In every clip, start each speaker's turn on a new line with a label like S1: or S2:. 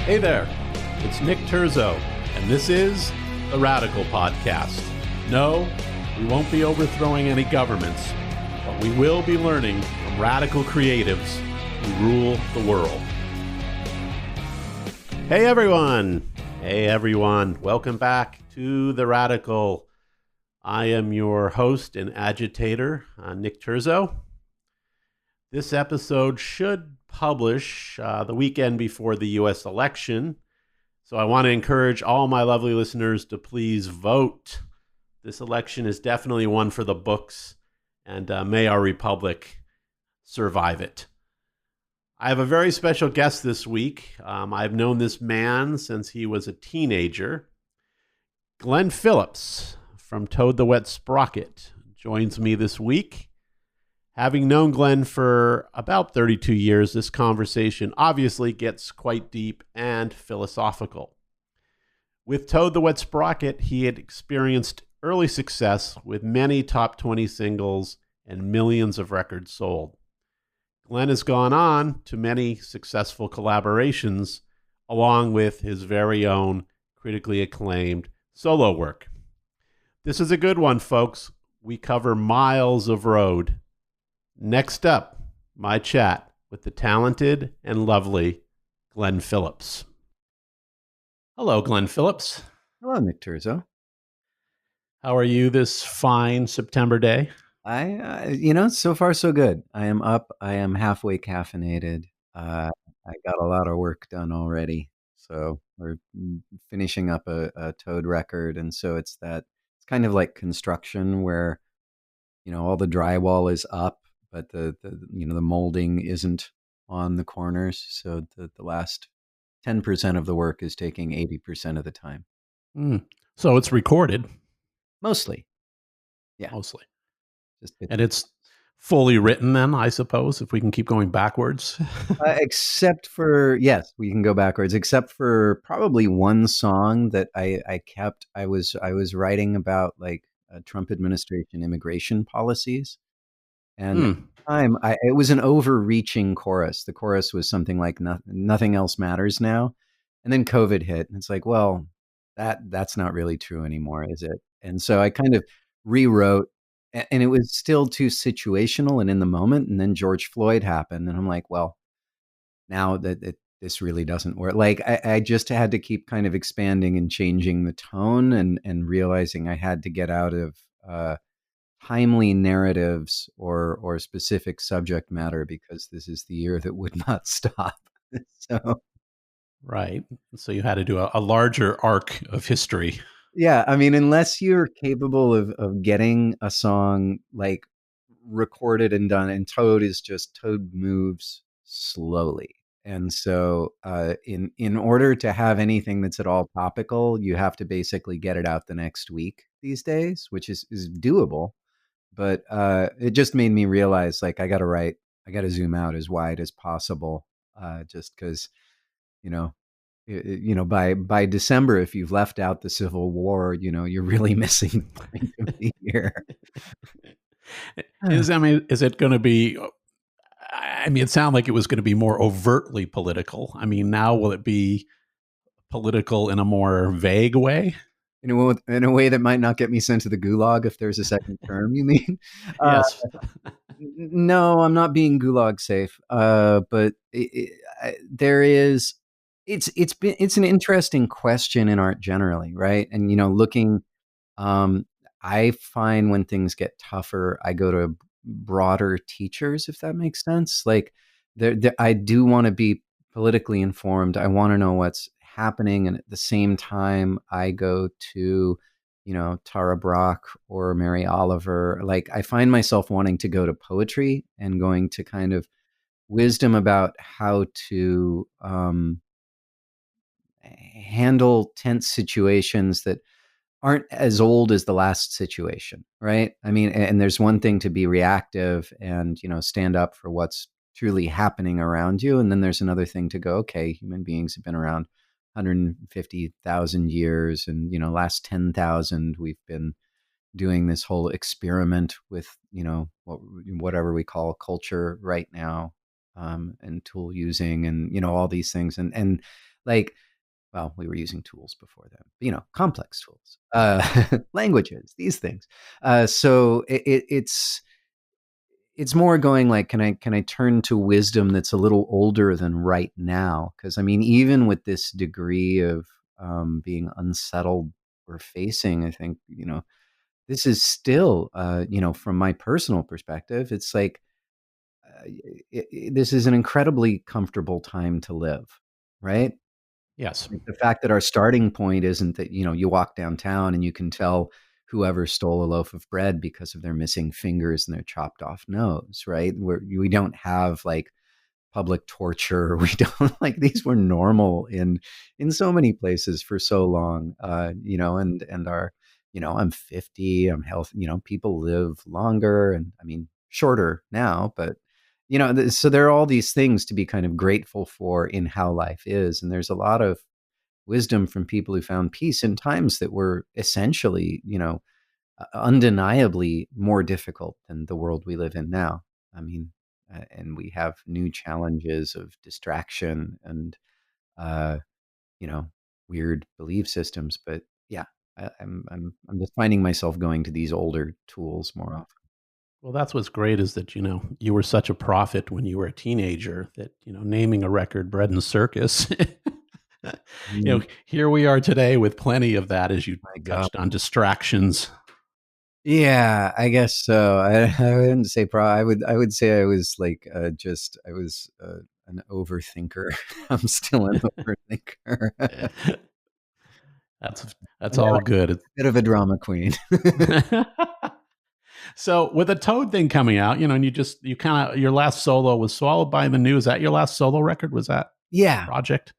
S1: Hey there, it's Nick Terzo, and this is the Radical Podcast. No, we won't be overthrowing any governments, but we will be learning from radical creatives who rule the world. Hey everyone, welcome back to the Radical. I am your host and agitator, Nick Terzo. This episode should publish the weekend before the U.S. election. So I want to encourage all my lovely listeners to please vote. This election is definitely one for the books, and may our republic survive it. I have a very special guest this week. I've known this man since he was a teenager. Glen Phillips from Toad The Wet Sprocket joins me this week. Having known Glen for about 32 years, this conversation obviously gets quite deep and philosophical. With Toad The Wet Sprocket, he had experienced early success with many top 20 singles and millions of records sold. Glen has gone on to many successful collaborations, along with his very own critically acclaimed solo work. This is a good one, folks. We cover miles of road. Next up, my chat with the talented and lovely Glen Phillips. Hello, Glen Phillips.
S2: Hello, Nick Terzo.
S1: How are you this fine September day?
S2: So far so good. I am up. I am halfway caffeinated. I got a lot of work done already. So we're finishing up a Toad record. And so it's kind of like construction where, all the drywall is up, but the molding isn't on the corners. So the last 10% of the work is taking 80% of the time.
S1: So it's recorded?
S2: Mostly. Yeah.
S1: Mostly. And it's fully written then, I suppose, if we can keep going backwards?
S2: Except for, yes, we can go backwards, except for probably one song that I kept. I was writing about like Trump administration immigration policies. And at the time, it was an overreaching chorus. The chorus was something like nothing else matters now. And then COVID hit. And it's like, well, that's not really true anymore, is it? And so I kind of rewrote, and it was still too situational and in the moment. And then George Floyd happened. And I'm like, well, now that this really doesn't work. Like I just had to keep kind of expanding and changing the tone and realizing I had to get out of timely narratives or specific subject matter, because this is the year that would not stop. So,
S1: right. So you had to do a larger arc of history.
S2: Yeah. I mean, unless you're capable of getting a song like recorded and done, and Toad moves slowly. And so in order to have anything that's at all topical, you have to basically get it out the next week these days, which is doable. But it just made me realize, like, I got to zoom out as wide as possible, just because, by December, if you've left out the Civil War, you're really missing the point of the year.
S1: Is it going to be? It sounded like it was going to be more overtly political. I mean, now will it be political in a more vague way?
S2: In a way that might not get me sent to the gulag if there's a second term, you mean?
S1: Yes.
S2: No, I'm not being gulag safe. But there is. It's an interesting question in art generally, right? And looking, I find when things get tougher, I go to broader teachers, if that makes sense. Like, I do want to be politically informed. I want to know what's happening, and at the same time I go to Tara Brach or Mary Oliver. Like, I find myself wanting to go to poetry and going to kind of wisdom about how to handle tense situations that aren't as old as the last situation, right? I mean, and there's one thing to be reactive and stand up for what's truly happening around you, and then there's another thing to go, okay, human beings have been around 150,000 years, and last 10,000 we've been doing this whole experiment with whatever we call culture right now, and tool using, and all these things, and like, well, we were using tools before then, but, complex tools, languages, these things. So it's more going like, can I turn to wisdom that's a little older than right now? Because I mean, even with this degree of being unsettled we're facing, I think this is still, from my personal perspective, it's like this is an incredibly comfortable time to live, right?
S1: Yes.
S2: Like, the fact that our starting point isn't that, you walk downtown and you can tell whoever stole a loaf of bread because of their missing fingers and their chopped off nose, right? We don't have like public torture. We don't like these were normal in so many places for so long. And our, I'm 50, I'm healthy, people live longer and I mean shorter now, but so there are all these things to be kind of grateful for in how life is. And there's a lot of wisdom from people who found peace in times that were essentially, undeniably more difficult than the world we live in now. I mean, and we have new challenges of distraction and, uh, you know, weird belief systems. But yeah, I'm just finding myself going to these older tools more often.
S1: Well, that's what's great is that, you were such a prophet when you were a teenager that, naming a record Bread and Circus.
S2: Mm,
S1: Here we are today with plenty of that as you
S2: my God.
S1: touched on distractions.
S2: Yeah, I guess so. I wouldn't say I would say I was like I was an overthinker. I'm still an overthinker.
S1: That's
S2: Yeah,
S1: all
S2: like
S1: good.
S2: a bit of a drama queen.
S1: So with the Toad thing coming out, and you kind of your last solo was Swallowed by the New. Is that your last solo record? Was that
S2: Yeah.
S1: project?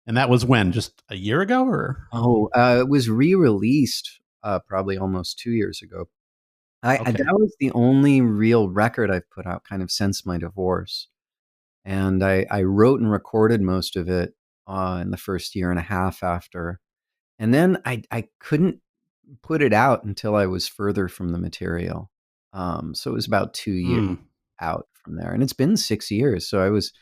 S1: And that was when? Just a year ago or
S2: Oh, it was re-released probably almost 2 years ago.
S1: okay.
S2: That was the only real record I've put out kind of since my divorce, and I wrote and recorded most of it in the first year and a half after, and then I couldn't put it out until I was further from the material. So it was about 2 years
S1: Mm,
S2: out from there, and it's been 6 years. So I was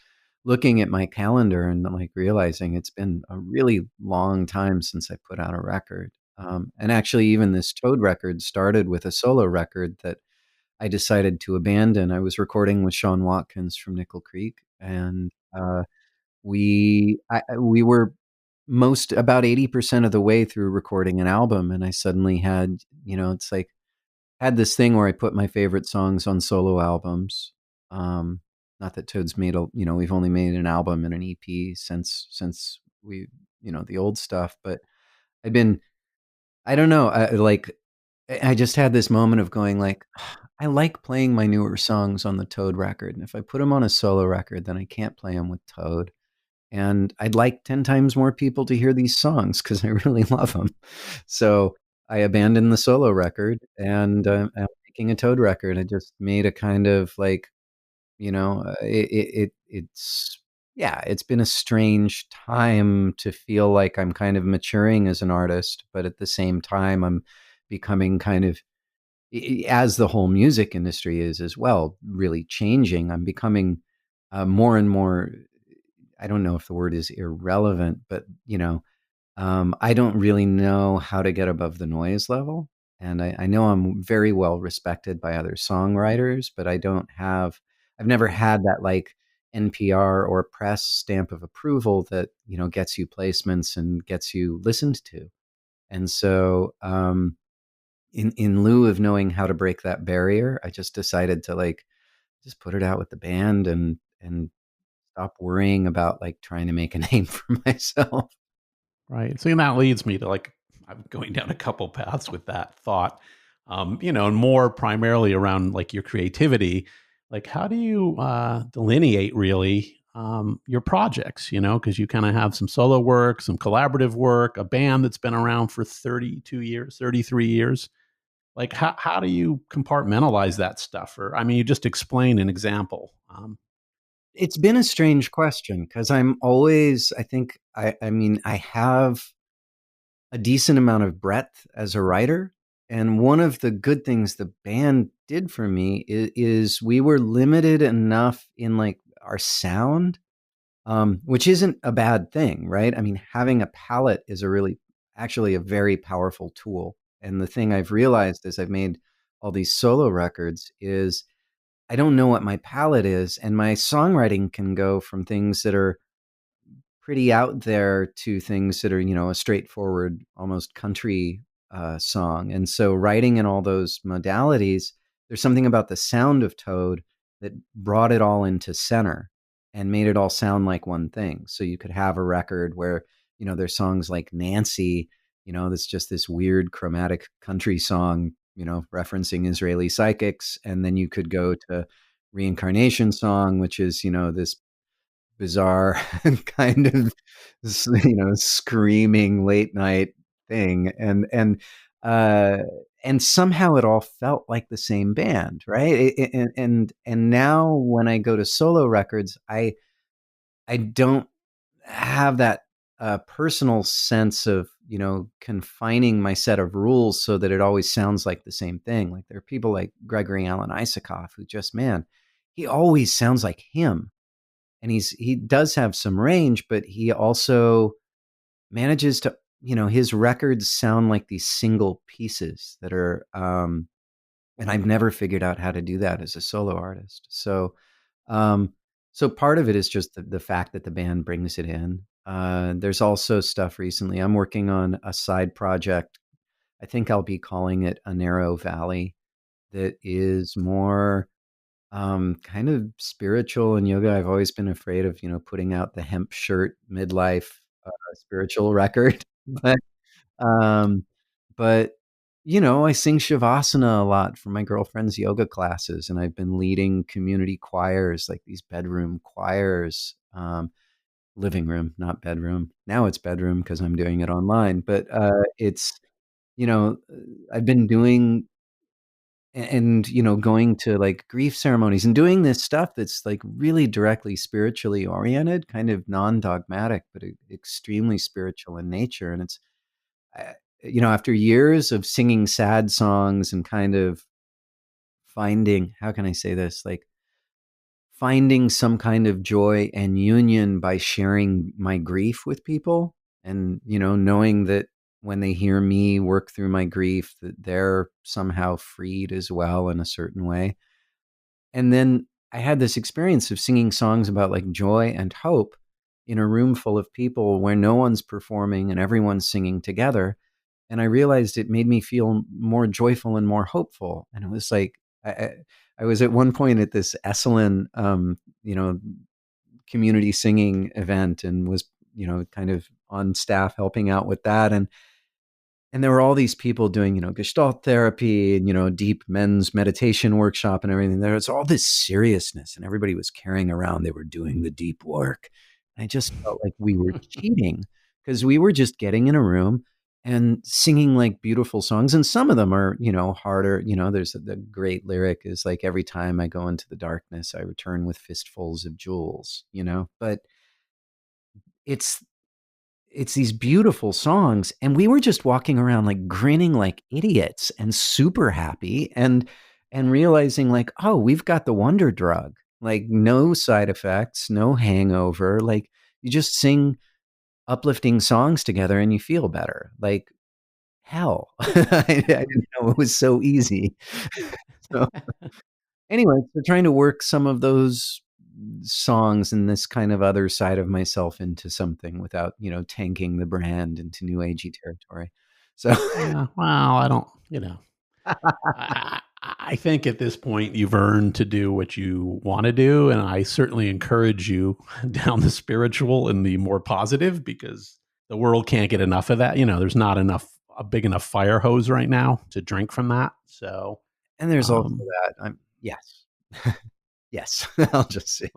S2: looking at my calendar and like realizing it's been a really long time since I put out a record. And actually, even this Toad record started with a solo record that I decided to abandon. I was recording with Sean Watkins from Nickel Creek, and we were most about 80% of the way through recording an album, and I suddenly had, it's like had this thing where I put my favorite songs on solo albums. Um, Not that Toad's made we've only made an album and an EP since we, the old stuff, but I've been, I don't know, I just had this moment of going like, I like playing my newer songs on the Toad record, and if I put them on a solo record, then I can't play them with Toad. And I'd like 10 times more people to hear these songs because I really love them. So I abandoned the solo record and I'm making a Toad record. I just made a kind of like, it's, yeah, it's been a strange time to feel like I'm kind of maturing as an artist, but at the same time, I'm becoming kind of, as the whole music industry is as well, really changing. I'm becoming more and more, I don't know if the word is irrelevant, but I don't really know how to get above the noise level. And I know I'm very well respected by other songwriters, but I've never had that like NPR or press stamp of approval that, gets you placements and gets you listened to. And so, in lieu of knowing how to break that barrier, I just decided to like just put it out with the band and stop worrying about like trying to make a name for myself.
S1: right. So that leads me to like I'm going down a couple paths with that thought. And more primarily around like your creativity. Like how do you delineate really your projects, because you kind of have some solo work, some collaborative work, a band that's been around for 32 years, 33 years. Like how do you compartmentalize that stuff? Or I mean, you just explain an example.
S2: It's been a strange question because I'm always, I think, I mean, I have a decent amount of breadth as a writer. And one of the good things the band did for me is we were limited enough in like our sound which isn't a bad thing, right? I mean, having a palette is actually a very powerful tool. And the thing I've realized as I've made all these solo records is I don't know what my palette is, and my songwriting can go from things that are pretty out there to things that are, a straightforward, almost country song. And so, writing in all those modalities, there's something about the sound of Toad that brought it all into center and made it all sound like one thing. So you could have a record where, there's songs like Nancy, that's just this weird chromatic country song, referencing Israeli psychics. And then you could go to Reincarnation Song, which is, this bizarre kind of screaming late night thing, uh and somehow it all felt like the same band, right? And now when I go to solo records, I don't have that personal sense of confining my set of rules so that it always sounds like the same thing. Like there are people like Gregory Alan Isakov who just, man, he always sounds like him, and he does have some range, but he also manages to, his records sound like these single pieces that are, and I've never figured out how to do that as a solo artist. Um, so part of it is just the fact that the band brings it in. There's also stuff recently. I'm working on a side project. I think I'll be calling it A Narrow Valley, that is more kind of spiritual and yoga. I've always been afraid of, putting out the hemp shirt midlife spiritual record, but um, but I sing shavasana a lot for my girlfriend's yoga classes, and I've been leading community choirs, like these bedroom choirs, living room, not bedroom. Now it's bedroom because I'm doing it online, but it's you know, I've been doing and going to like grief ceremonies and doing this stuff that's like really directly spiritually oriented, kind of non-dogmatic but extremely spiritual in nature. And it's after years of singing sad songs and kind of finding, how can I say this, like finding some kind of joy and union by sharing my grief with people, and knowing that when they hear me work through my grief, that they're somehow freed as well in a certain way. And then I had this experience of singing songs about like joy and hope in a room full of people where no one's performing and everyone's singing together. And I realized it made me feel more joyful and more hopeful. And it was like, I was at one point at this Esalen, community singing event, and was, kind of on staff helping out with that. And there were all these people doing, Gestalt therapy and, deep men's meditation workshop and everything. There was all this seriousness, and everybody was carrying around, they were doing the deep work. And I just felt like we were cheating, because we were just getting in a room and singing like beautiful songs. And some of them are, harder. There's the great lyric is like, every time I go into the darkness, I return with fistfuls of jewels, but it's these beautiful songs, and we were just walking around like grinning like idiots and super happy, and realizing like, oh, we've got the wonder drug, like no side effects, no hangover, like you just sing uplifting songs together and you feel better. Like hell. I didn't know it was so easy. So anyway, so trying to work some of those songs and this kind of other side of myself into something without, tanking the brand into new agey territory. So
S1: Yeah, well, I don't, I think at this point you've earned to do what you want to do, and I certainly encourage you down the spiritual and the more positive, because the world can't get enough of that. There's not enough a big enough fire hose right now to drink from that. So,
S2: and there's also
S1: um,
S2: that. Yes. Yes. I'll just say.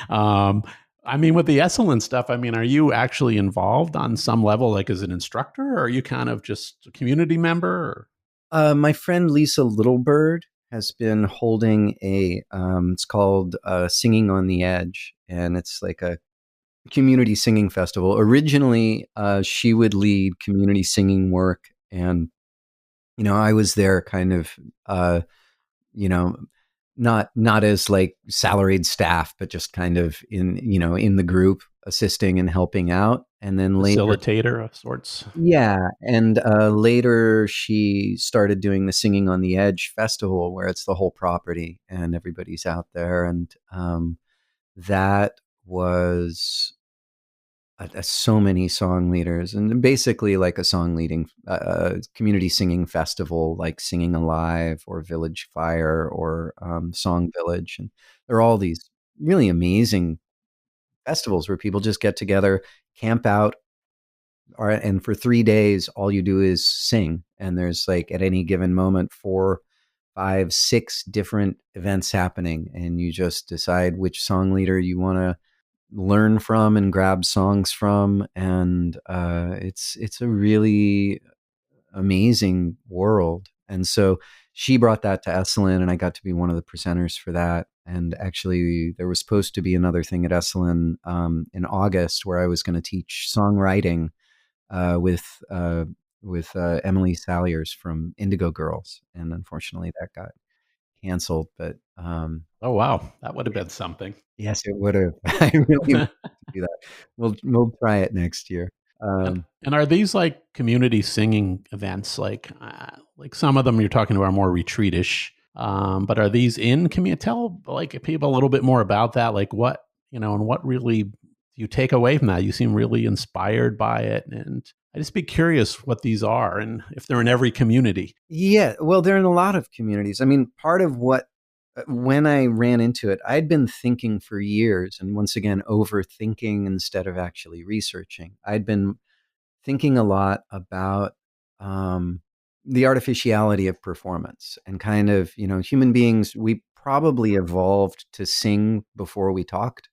S1: um, I mean, with the Esalen stuff, I mean, are you actually involved on some level, like as an instructor, or are you kind of just a community member? Or?
S2: My friend Lisa Littlebird has been holding it's called Singing on the Edge, and it's like a community singing festival. Originally, she would lead community singing work, and I was there kind of, you know, not as like salaried staff, but just kind of in the group assisting and helping out. And then later,
S1: Facilitator of sorts.
S2: yeah, and later she started doing the Singing on the Edge festival, where it's the whole property and everybody's out there, and that was so many song leaders, and basically like a song leading community singing festival, like Singing Alive or Village Fire or Song Village, and there are all these really amazing festivals where people just get together, camp out, and for 3 days all you do is sing, and there's like at any given moment 4, 5, 6 different events happening, and you just decide which song leader you want to learn from and grab songs from, and it's a really amazing world. And so she brought that to Esalen, and I got to be one of the presenters for that. And actually, there was supposed to be another thing at Esalen in August where I was going to teach songwriting uh, with uh, with Emily Saliers from Indigo Girls, and unfortunately that got canceled. But
S1: Oh wow, that would have been something.
S2: yes, it would have. I really want to do that. We'll try it next year.
S1: And are these like community singing events? Like some of them you're talking about are more retreatish, but are these in community? Tell like people a little bit more about that. Like what and what really do you take away from that? You seem really inspired by it, and I just be curious what these are and if they're in every community.
S2: Yeah, well, they're in a lot of communities. I mean, part of what when I ran into it, I'd been thinking for years, and once again, overthinking instead of actually researching. I'd been thinking a lot about um, the artificiality of performance, and kind of, human beings, we probably evolved to sing before we talked.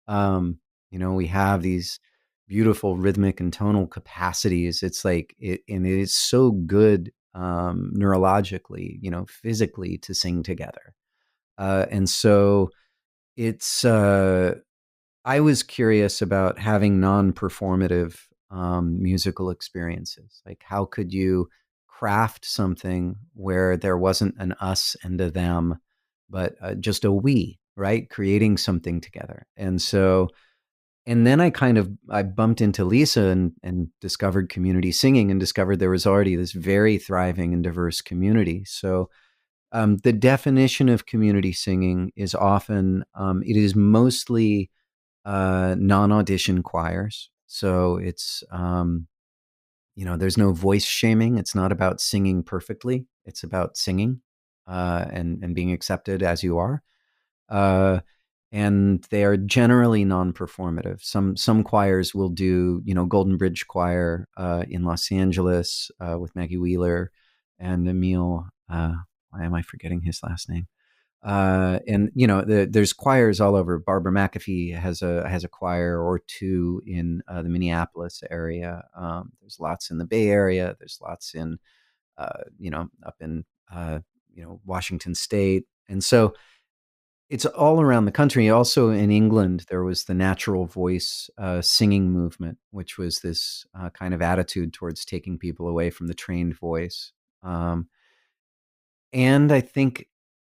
S2: Um, we have these beautiful rhythmic and tonal capacities. It's like and it is so good neurologically, physically, to sing together. And so it's I was curious about having non-performative musical experiences. Like, how could you craft something where there wasn't an us and a them, but just a we, right? Creating something together. And so, and then I bumped into Lisa and discovered community singing, and discovered there was already this very thriving and diverse community. So the definition of community singing is often it is mostly non-audition choirs. So it's there's no voice shaming. It's not about singing perfectly. It's about singing and being accepted as you are. Uh, and they are generally non-performative. Some choirs will do, Golden Bridge Choir in Los Angeles with Maggie Wheeler and Emil. Why am I forgetting his last name? And there's choirs all over. Barbara McAfee has a choir or two in the Minneapolis area. There's lots in the Bay Area. There's lots in up in Washington State, and so it's all around the country. Also in England, there was the natural voice singing movement, which was this kind of attitude towards taking people away from the trained voice. And I think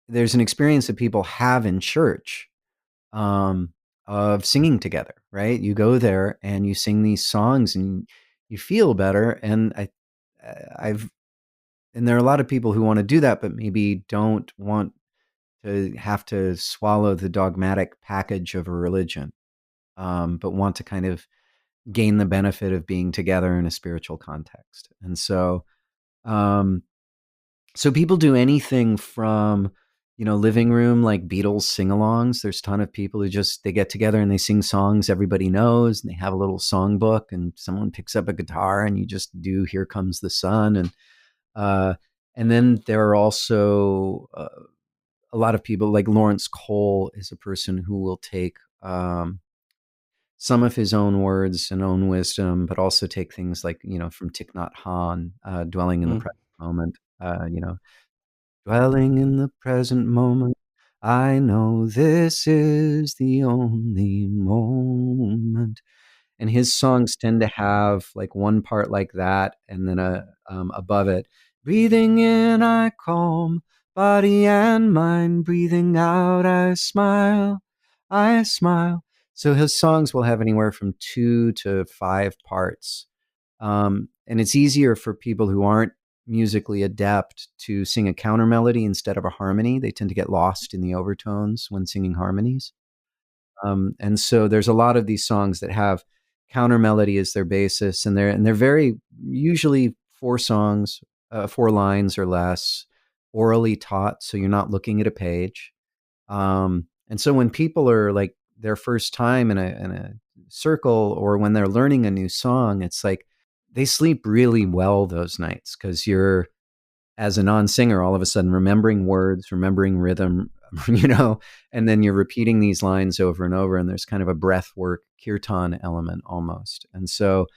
S2: there's an experience that people have in church um, of singing together, right? You go there and you sing these songs and you feel better. And I've, and there are a lot of people who want to do that, but maybe don't want to have to swallow the dogmatic package of a religion, but want to kind of gain the benefit of being together in a spiritual context. And um, so people do anything from, living room, like Beatles sing-alongs. There's a ton of people who they get together and they sing songs everybody knows, and they have a little songbook, and someone picks up a guitar and you just do Here Comes the Sun. Uh, and then there are also a lot of people, like Lawrence Cole is a person who will take some of his own words and own wisdom, but also take things like, from Thich Nhat Hanh, dwelling in the
S1: Mm.
S2: present moment, dwelling in the present moment. I know this is the only moment. And his songs tend to have like one part like that, and then above it, breathing in I calm, body and mind, breathing out, I smile, I smile. So his songs will have anywhere from 2 to 5 parts. And it's easier for people who aren't musically adept to sing a counter melody instead of a harmony. They tend to get lost in the overtones when singing harmonies. And so there's a lot of these songs that have counter melody as their basis, and they're very usually 4 songs, 4 lines or less, orally taught, so you're not looking at a page. And so when people are like their first time in a circle, or when they're learning a new song, it's like they sleep really well those nights because you're, as a non-singer, all of a sudden remembering words, remembering rhythm, and then you're repeating these lines over and over, and there's kind of a breath work kirtan element almost. And so,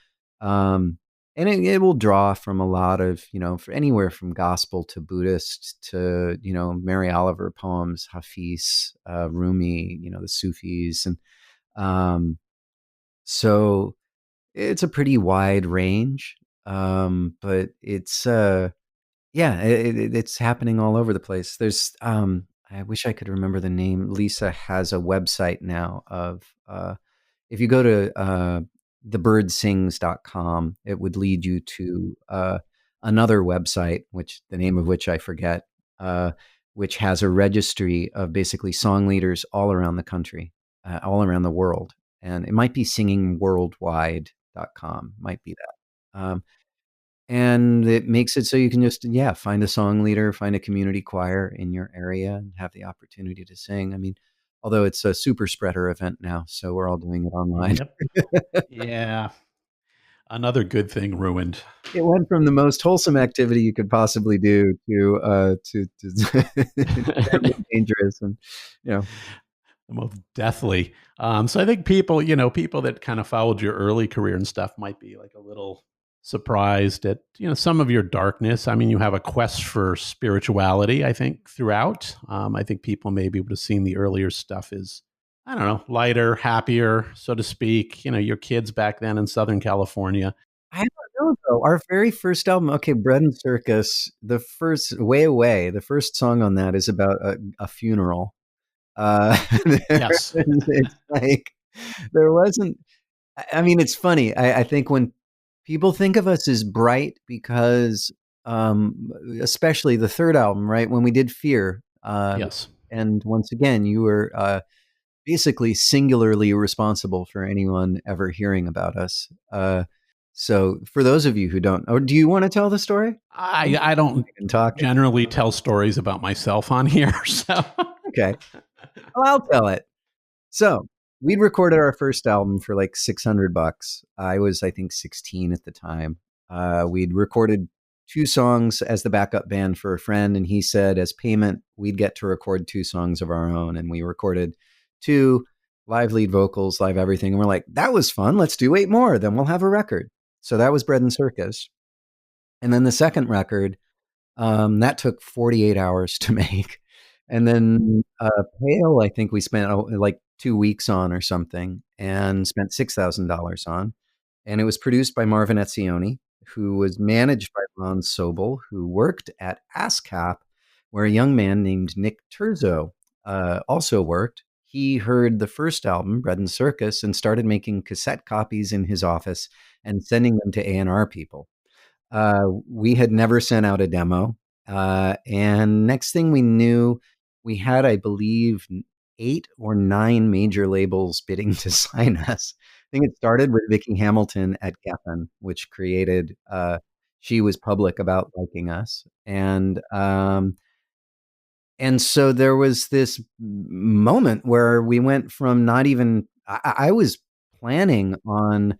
S2: and it will draw from a lot of, for anywhere from gospel to Buddhist to, Mary Oliver poems, Hafiz, Rumi, the Sufis. And so it's a pretty wide range, but it's, yeah, it's happening all over the place. I wish I could remember the name. Lisa has a website now of, if you go to thebirdsings.com, it would lead you to another website, which the name of which I forget, which has a registry of basically song leaders all around the country, all around the world. And it might be singingworldwide.com, might be that. And it makes it so you can just, yeah, find a song leader, find a community choir in your area and have the opportunity to sing. I mean, although it's a super spreader event now, so we're all doing it online.
S1: Yep. Yeah. Another good thing ruined.
S2: It went from the most wholesome activity you could possibly do to terribly dangerous, and you know.
S1: Most deathly. So I think people that kind of followed your early career and stuff might be like a little surprised at, some of your darkness. I mean, you have a quest for spirituality, I think, throughout. I think people maybe would have seen the earlier stuff as, I don't know, lighter, happier, so to speak. Your kids back then in Southern California.
S2: I don't know though. Our very first album, okay, Bread and Circus, the first Way Away, the first song on that is about a funeral.
S1: Yes.
S2: It's like there wasn't. I mean, it's funny. I think when people think of us as bright because, especially the third album, right? When we did Fear,
S1: Yes.
S2: and once again, you were basically singularly responsible for anyone ever hearing about us. So, for those of you who don't, or do you want to tell the story?
S1: I don't
S2: can talk.
S1: generally tell stories about myself on here. So,
S2: Okay, well, I'll tell it. So we'd recorded our first album for like $600. I was, I think, 16 at the time. We'd recorded 2 songs as the backup band for a friend, and he said, as payment, we'd get to record 2 songs of our own. And we recorded 2 live lead vocals, live everything. And we're like, that was fun. Let's do 8 more. Then we'll have a record. So that was Bread and Circus. And then the second record, that took 48 hours to make. And then Pale, I think we spent like 2 weeks on or something, and spent $6,000 on. And it was produced by Marvin Etzioni, who was managed by Ron Sobel, who worked at ASCAP, where a young man named Nick Terzo also worked. He heard the first album, Bread and Circus, and started making cassette copies in his office and sending them to A&R people. We had never sent out a demo. And next thing we knew, we had, I believe, 8 or 9 major labels bidding to sign us. I think it started with Vicky Hamilton at Geffen, which created, she was public about liking us. And so there was this moment where we went from not even, I was planning on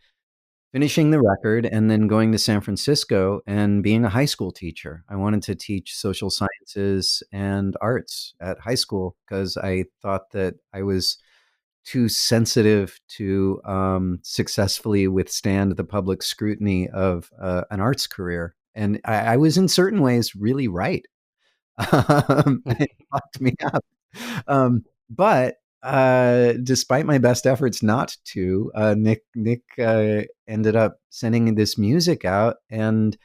S2: finishing the record and then going to San Francisco and being a high school teacher. I wanted to teach social sciences and arts at high school because I thought that I was too sensitive to successfully withstand the public scrutiny of an arts career. And I was in certain ways really right. It fucked me up. But despite my best efforts not to, Nick ended up sending this music out, and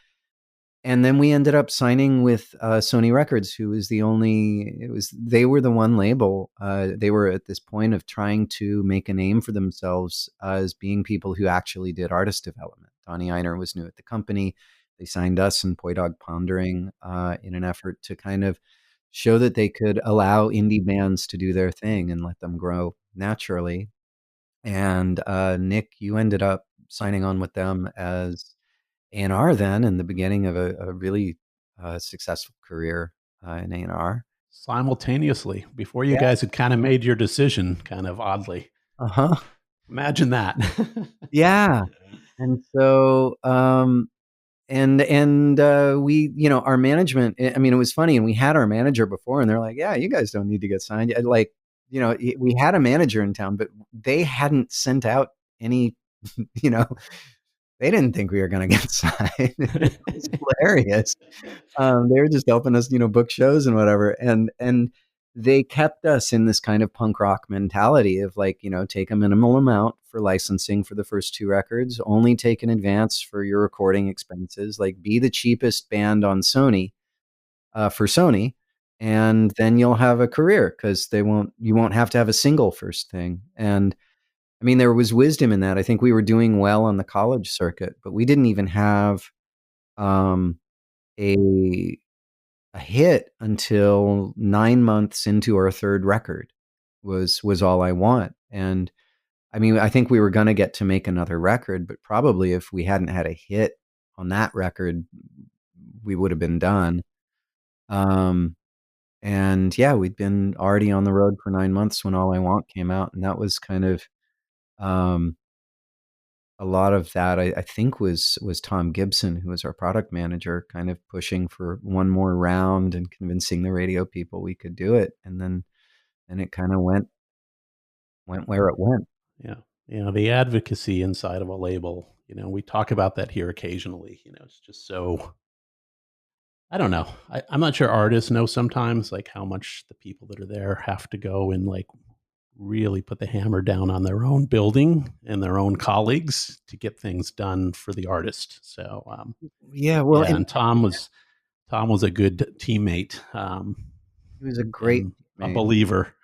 S2: And then we ended up signing with Sony Records, who was the only. They were the one label. They were at this point of trying to make a name for themselves as being people who actually did artist development. Donnie Einer was new at the company. They signed us and Poi Dog Pondering in an effort to kind of show that they could allow indie bands to do their thing and let them grow naturally. And Nick, you ended up signing on with them as A&R then in the beginning of a really successful career in A&R.
S1: Simultaneously, before you
S2: Yeah.
S1: guys had kind of made your decision, kind of oddly.
S2: Uh-huh.
S1: Imagine that.
S2: Yeah. And so we, our management, I mean, it was funny, and we had our manager before, and they're like, yeah, you guys don't need to get signed. Like, we had a manager in town, but they hadn't sent out any, you know, they didn't think we were going to get signed. It was hilarious. They were just helping us, book shows and whatever. And they kept us in this kind of punk rock mentality of like, take a minimal amount for licensing for the first two records, only take an advance for your recording expenses, like be the cheapest band on Sony for Sony. And then you'll have a career because you won't have to have a single first thing. And I mean, there was wisdom in that. I think we were doing well on the college circuit, but we didn't even have um, a hit until 9 months into our third record was All I Want. And I mean, I think we were going to get to make another record, but probably if we hadn't had a hit on that record, we would have been done. Um, and yeah, we'd been already on the road for 9 months when All I Want came out. And that was kind of, um, a lot of that I think was Tom Gibson, who was our product manager, kind of pushing for one more round and convincing the radio people we could do it. And it kind of went where it went.
S1: Yeah. The advocacy inside of a label, we talk about that here occasionally. It's just so, I don't know. I'm not sure artists know sometimes like how much the people that are there have to go and like really put the hammer down on their own building and their own colleagues to get things done for the artist. So,
S2: Yeah, well,
S1: yeah,
S2: and
S1: and Tom was a good teammate,
S2: he was a great
S1: and a
S2: teammate.
S1: believer.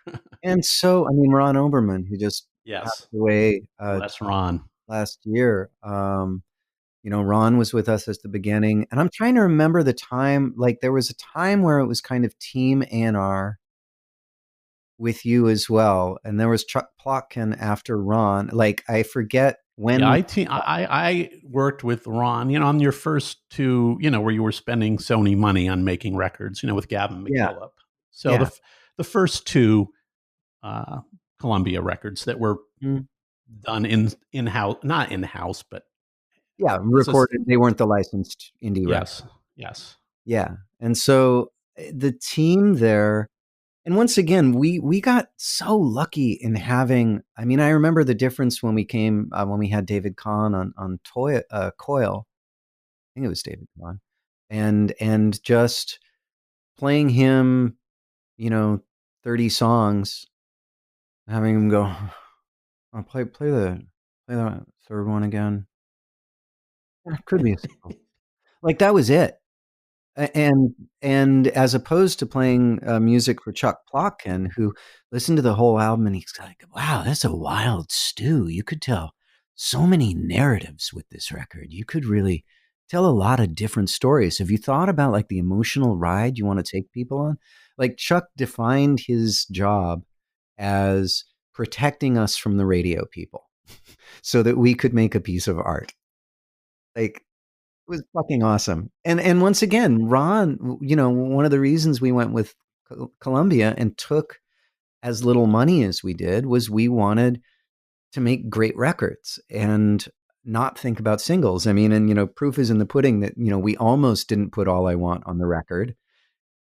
S2: And so, I mean, Ron Oberman, who just passed
S1: Yes,
S2: away
S1: bless Ron.
S2: last year. Ron was with us at the beginning, and I'm trying to remember the time. Like, there was a time where it was kind of Team A&R with you as well, and there was Chuck Plotkin after Ron. Like, I forget
S1: Yeah,
S2: when.
S1: I worked with Ron, on your first two, where you were spending Sony money on making records, with Gavin
S2: Yeah,
S1: McKillop. So
S2: yeah,
S1: the first two uh, Columbia records that were
S2: mm,
S1: done in house, not in house, but
S2: yeah.
S1: this is
S2: Recorded. They weren't the licensed indie record.
S1: yes, yes,
S2: Yeah, and so the team there. And once again, we got so lucky in having. I mean, I remember the difference when we had David Kahn on Coil. I think it was David Kahn, and just playing him, you know, 30 songs, having him go, oh, play the third one again. Could be a single. Like that was it. And as opposed to playing music for Chuck Plotkin, who listened to the whole album and he's like, "Wow, that's a wild stew. You could tell so many narratives with this record. You could really tell a lot of different stories. Have you thought about like the emotional ride you want to take people on?" Like Chuck defined his job as protecting us from the radio people, so that we could make a piece of art. Like it was fucking awesome. And once again, Ron, one of the reasons we went with Columbia and took as little money as we did was we wanted to make great records and not think about singles. I mean, and proof is in the pudding that we almost didn't put All I Want on the record,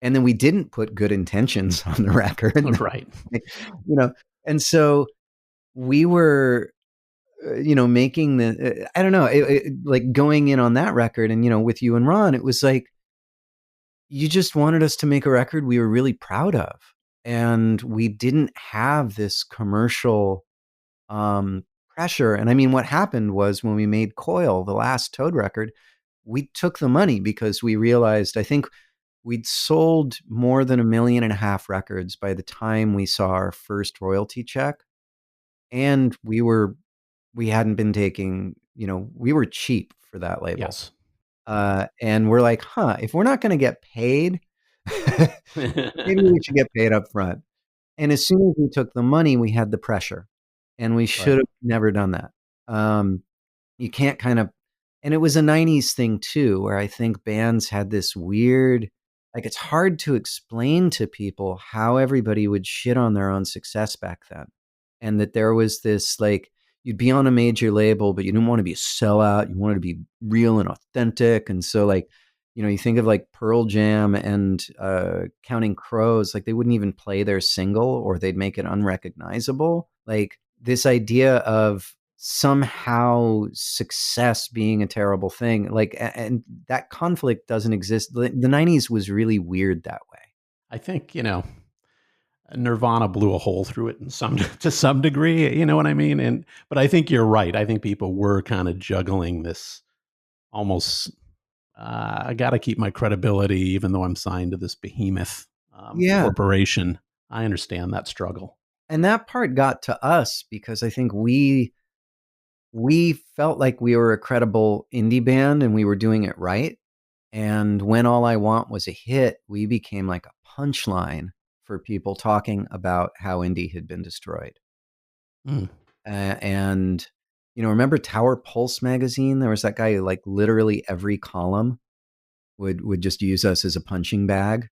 S2: and then we didn't put Good Intentions on the record.
S1: right.
S2: you know, and so we were making I don't know, like going in on that record and, with you and Ron, it was like, you just wanted us to make a record we were really proud of. And we didn't have this commercial pressure. And I mean, what happened was when we made Coil, the last Toad record, we took the money because we realized, I think we'd sold more than 1.5 million records by the time we saw our first royalty check. And we hadn't been taking, we were cheap for that label.
S1: Yes.
S2: And we're like, if we're not going to get paid, maybe we should get paid up front. And as soon as we took the money, we had the pressure, and we should
S1: Right.
S2: have never done that. You can't kind of, and it was a 90s thing too, where I think bands had this weird, like, it's hard to explain to people how everybody would shit on their own success back then. And that there was this, like, you'd be on a major label, but you didn't want to be a sellout. You wanted to be real and authentic. And so, like, you think of like Pearl Jam and Counting Crows, like they wouldn't even play their single, or they'd make it unrecognizable. Like this idea of somehow success being a terrible thing, like, and that conflict doesn't exist. The 90s was really weird that way.
S1: I think, Nirvana blew a hole through it to some degree, you know what I mean? But I think you're right. I think people were kind of juggling this almost, I got to keep my credibility, even though I'm signed to this behemoth
S2: Yeah.
S1: corporation. I understand that struggle.
S2: And that part got to us because I think we felt like we were a credible indie band and we were doing it right. And when All I Want was a hit, we became like a punchline for people talking about how indie had been destroyed. And remember Tower Pulse magazine? There was that guy who, like, literally every column would just use us as a punching bag.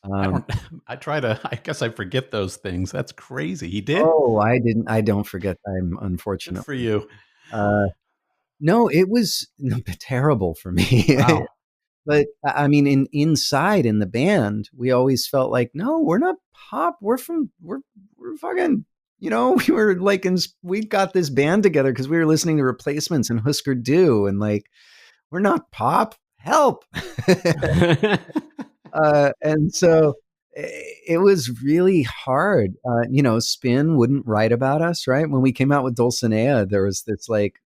S1: I guess I forget those things. That's crazy. He did?
S2: Oh, I don't forget them,
S1: Good
S2: unfortunately.
S1: for you.
S2: No, it was terrible for me.
S1: Wow.
S2: But I mean, inside in the band, we always felt like, no, we're not pop. We're fucking, we were like, we got this band together because we were listening to Replacements and Husker Du, and like, we're not pop. Help. And so it was really hard. Spin wouldn't write about us, right? When we came out with Dulcinea, there was this, like,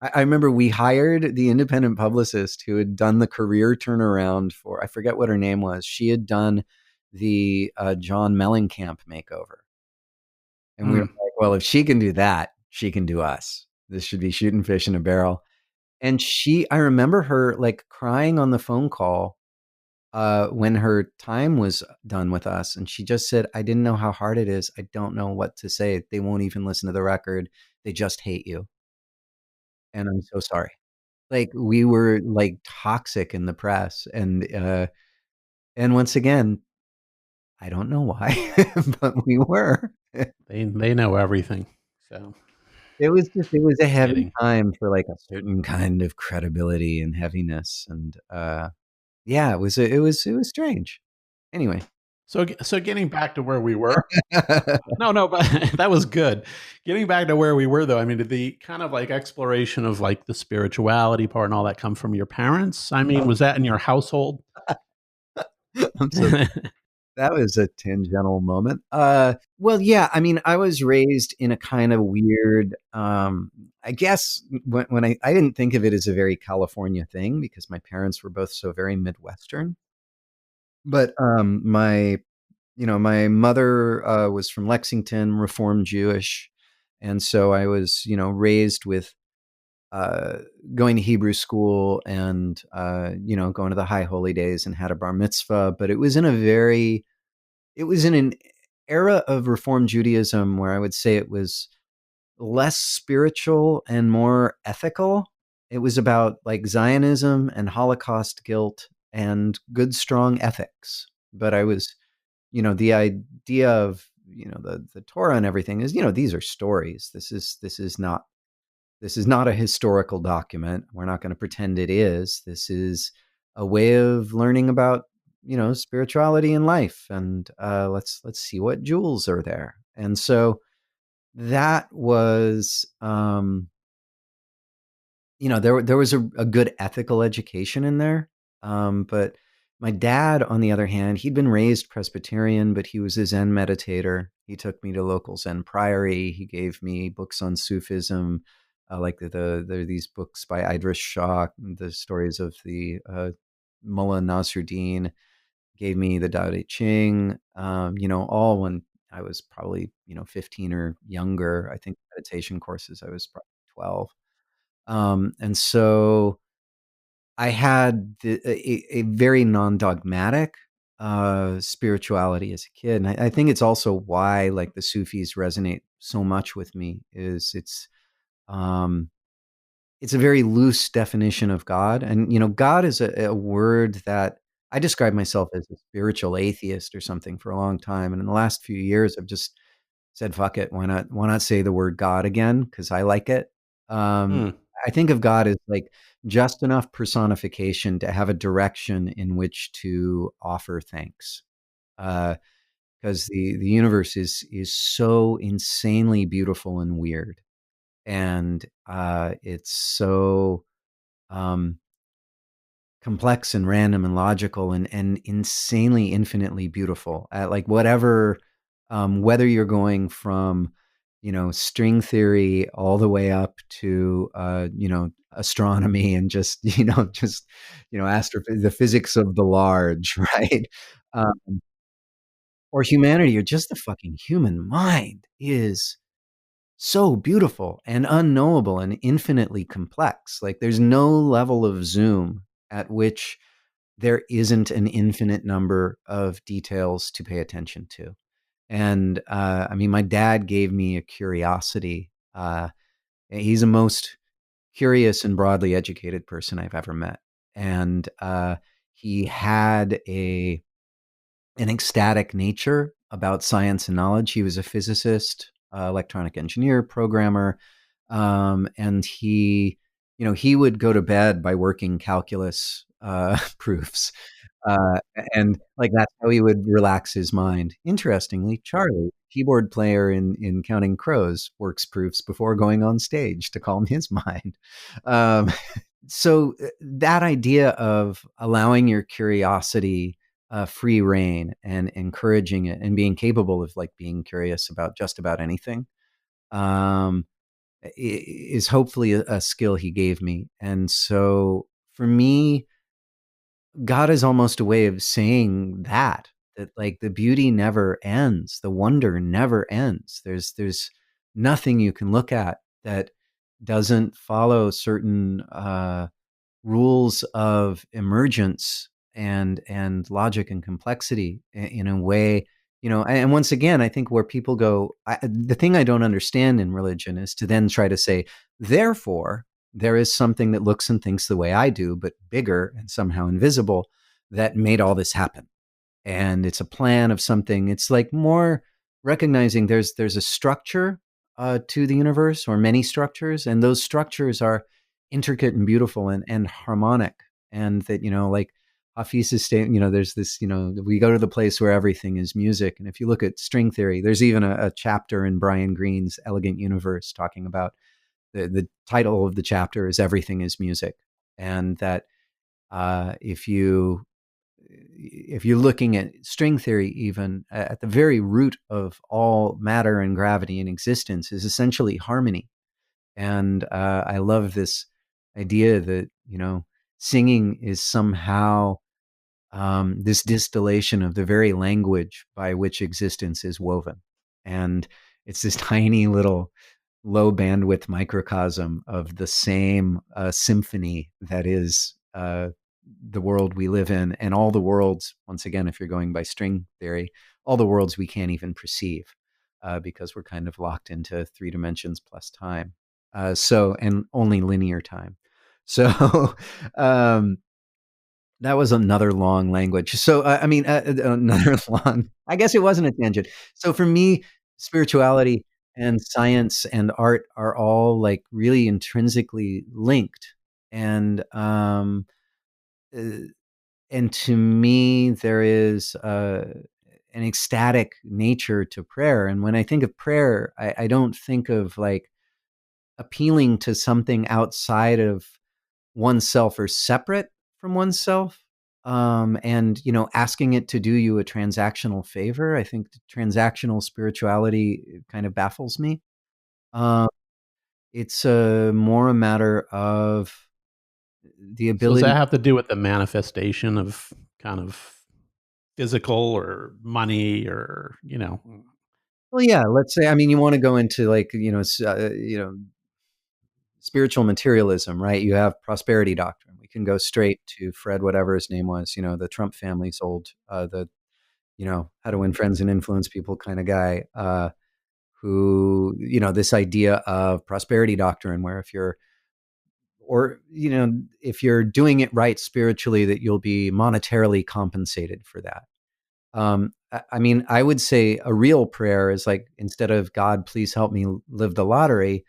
S2: I remember we hired the independent publicist who had done the career turnaround for, I forget what her name was. She had done the John Mellencamp makeover. And we were like, well, if she can do that, she can do us. This should be shooting fish in a barrel. And I remember her like crying on the phone call when her time was done with us. And she just said, I didn't know how hard it is. I don't know what to say. They won't even listen to the record. They just hate you. And I'm so sorry. Like, we were like toxic in the press. And once again, I don't know why, but we were.
S1: They know everything. So
S2: It was a heavy time for like a certain kind of credibility and heaviness. And yeah, it was strange. Anyway.
S1: So getting back to where we were, no, but that was good. Getting back to where we were, though, I mean, did the kind of like exploration of like the spirituality part and all that come from your parents? I mean, was that in your household?
S2: That was a tangential moment. Well, yeah, I mean, I was raised in a kind of weird, I guess when I didn't think of it as a very California thing because my parents were both so very Midwestern. But my mother was from Lexington, Reformed Jewish. And so I was, raised with going to Hebrew school and, going to the high holy days and had a bar mitzvah. But it was in an era of Reformed Judaism where I would say it was less spiritual and more ethical. It was about like Zionism and Holocaust guilt and good, strong ethics. But I was, the idea of, the Torah and everything is, these are stories. This is not a historical document. We're not going to pretend it is. This is a way of learning about, spirituality in life. And let's see what jewels are there. And so that was, there was a good ethical education in there. But my dad, on the other hand, he'd been raised Presbyterian, but he was a Zen meditator. He took me to local Zen priory. He gave me books on Sufism. like there are these books by Idris Shah, the stories of the Mullah Nasruddin, gave me the Tao Te Ching, all when I was probably, 15 or younger. I think meditation courses, I was probably 12. And so I had a very non-dogmatic spirituality as a kid. And I think it's also why like the Sufis resonate so much with me is um, it's a very loose definition of God. And, God is a word that I describe myself as a spiritual atheist or something for a long time. And in the last few years, I've just said, fuck it. Why not say the word God again? Because I like it. Um,
S1: Hmm.
S2: I think of God as like just enough personification to have a direction in which to offer thanks. Because the universe is so insanely beautiful and weird, and it's so um, complex and random and logical and insanely infinitely beautiful at like whatever, whether you're going from string theory all the way up to astronomy and just the physics of the large, right? Or humanity, or just the fucking human mind is so beautiful and unknowable and infinitely complex. Like there's no level of zoom at which there isn't an infinite number of details to pay attention to. And I mean, my dad gave me a curiosity. He's the most curious and broadly educated person I've ever met. And he had an ecstatic nature about science and knowledge. He was a physicist, electronic engineer, programmer, and he would go to bed by working calculus proofs, uh, and like that's how he would relax his mind. Interestingly, Charlie, keyboard player in Counting Crows, works proofs before going on stage to calm his mind. Um, so that idea of allowing your curiosity free reign and encouraging it and being capable of like being curious about just about anything, um, is hopefully a skill he gave me. And so for me, God is almost a way of saying that like the beauty never ends, the wonder never ends. There's nothing you can look at that doesn't follow certain rules of emergence and logic and complexity in a way, and once again, I think where people go, the thing I don't understand in religion is to then try to say, therefore there is something that looks and thinks the way I do but bigger and somehow invisible that made all this happen, and it's a plan of something. It's like more recognizing there's a structure to the universe, or many structures, and those structures are intricate and beautiful and harmonic, and that like Hafiz's state, there's this, we go to the place where everything is music. And if you look at string theory, there's even a chapter in Brian Greene's Elegant Universe talking about the title of the chapter is Everything is Music, and that if you're looking at string theory, even at the very root of all matter and gravity and existence is essentially harmony. And I love this idea that singing is somehow this distillation of the very language by which existence is woven, and it's this tiny little low bandwidth microcosm of the same symphony that is the world we live in, and all the worlds, once again, if you're going by string theory, all the worlds we can't even perceive because we're kind of locked into 3 dimensions plus time. And only linear time. So um, that was another long language. So I mean, another long. I guess it wasn't a tangent. So for me, spirituality and science and art are all like really intrinsically linked, and uh, and to me, there is an ecstatic nature to prayer. And when I think of prayer, I don't think of like appealing to something outside of oneself or separate from oneself, and asking it to do you a transactional favor. I think transactional spirituality kind of baffles me. um, it's more a matter of the
S1: So does that
S2: ability.
S1: have to do with the manifestation of kind of physical or money or,
S2: Well, yeah, let's say, I mean, you want to go into like, spiritual materialism, right? You have prosperity doctrine. We can go straight to Fred, whatever his name was, the Trump family's old, how to win friends and influence people kind of guy, who, this idea of prosperity doctrine, where if you're doing it right spiritually, that you'll be monetarily compensated for that. I mean, I would say a real prayer is like, instead of God, please help me live the lottery,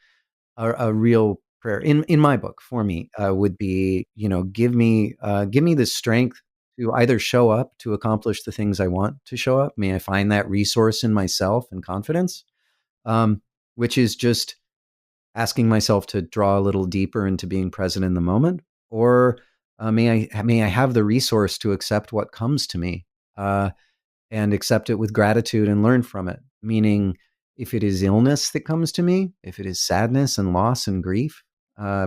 S2: a real prayer in my book for me would be, give me the strength to either show up to accomplish the things I want to show up. May I find that resource in myself and confidence, um, which is just asking myself to draw a little deeper into being present in the moment, or may I have the resource to accept what comes to me, and accept it with gratitude and learn from it. Meaning, if it is illness that comes to me, if it is sadness and loss and grief,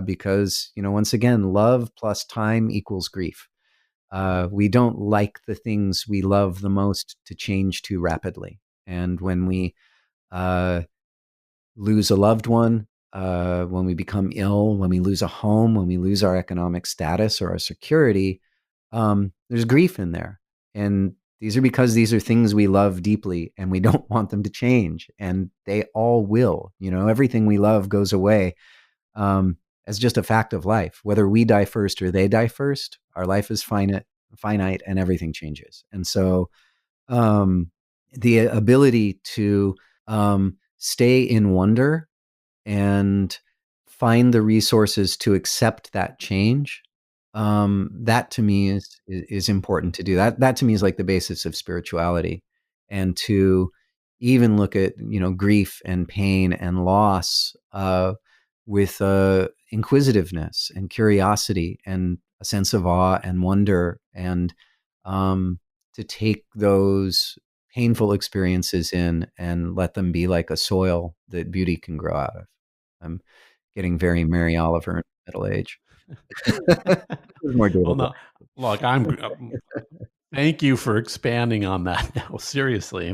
S2: because once again, love plus time equals grief. We don't like the things we love the most to change too rapidly, and when we uh, lose a loved one, when we become ill, when we lose a home, when we lose our economic status or our security, there's grief in there. And these are things we love deeply and we don't want them to change. And they all will. Everything we love goes away, as just a fact of life. Whether we die first or they die first, our life is finite and everything changes. And so, the ability to stay in wonder and find the resources to accept that change, that to me is important to do. That to me is like the basis of spirituality. And to even look at grief and pain and loss, with inquisitiveness and curiosity and a sense of awe and wonder, and to take those painful experiences in and let them be like a soil that beauty can grow out of. I'm getting very Mary Oliver in middle age. More
S1: Well,
S2: David
S1: no, look, thank you for expanding on that. No, seriously,